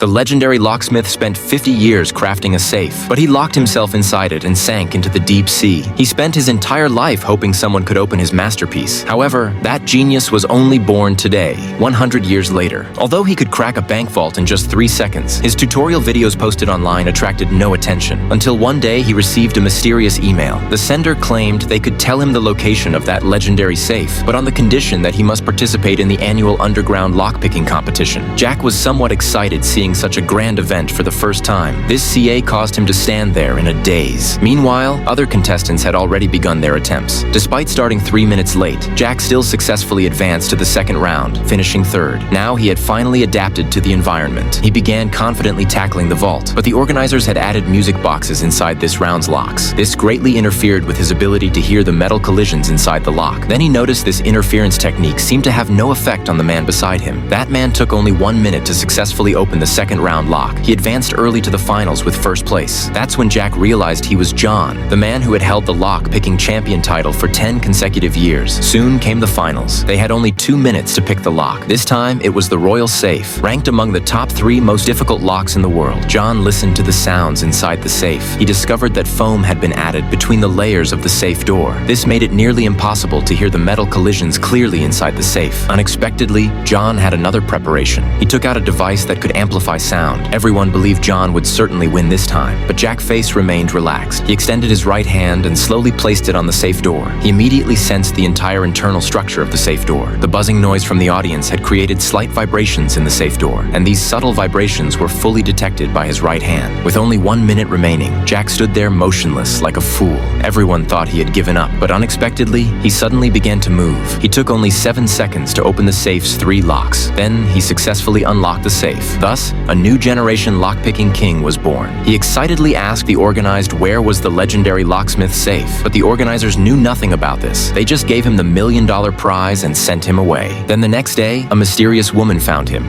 The legendary locksmith spent 50 years crafting a safe, but he locked himself inside it and sank into the deep sea. He spent his entire life hoping someone could open his masterpiece. However, that genius was only born today, 100 years later. Although he could crack a bank vault in just 3 seconds, his tutorial videos posted online attracted no attention, until one day he received a mysterious email. The sender claimed they could tell him the location of that legendary safe, but on the condition that he must participate in the annual underground lockpicking competition. Jack was somewhat excited seeing such a grand event for the first time. This CA caused him to stand there in a daze. Meanwhile, other contestants had already begun their attempts. Despite starting 3 minutes late, Jack still successfully advanced to the second round, finishing third. Now he had finally adapted to the environment. He began confidently tackling the vault, but the organizers had added music boxes inside this round's locks. This greatly interfered with his ability to hear the metal collisions inside the lock. Then he noticed this interference technique seemed to have no effect on the man beside him. That man took only 1 minute to successfully open the second round lock. He advanced early to the finals with first place. That's when Jack realized he was John, the man who had held the lock-picking champion title for 10 consecutive years. Soon came the finals. They had only 2 minutes to pick the lock. This time, it was the royal safe, ranked among the top 3 most difficult locks in the world. John listened to the sounds inside the safe. He discovered that foam had been added between the layers of the safe door. This made it nearly impossible to hear the metal collisions clearly inside the safe. Unexpectedly, John had another preparation. He took out a device that could amplify sound. Everyone believed John would certainly win this time, but Jack's face remained relaxed. He extended his right hand and slowly placed it on the safe door. He immediately sensed the entire internal structure of the safe door. The buzzing noise from the audience had created slight vibrations in the safe door, and these subtle vibrations were fully detected by his right hand. With only 1 minute remaining, Jack stood there motionless like a fool. Everyone thought he had given up, but unexpectedly, he suddenly began to move. He took only 7 seconds to open the safe's 3 locks. Then he successfully unlocked the safe. Thus, a new generation lockpicking king was born. He excitedly asked the organized where was the legendary locksmith safe, but the organizers knew nothing about this. They just gave him the $1 million prize and sent him away. Then the next day, a mysterious woman found him.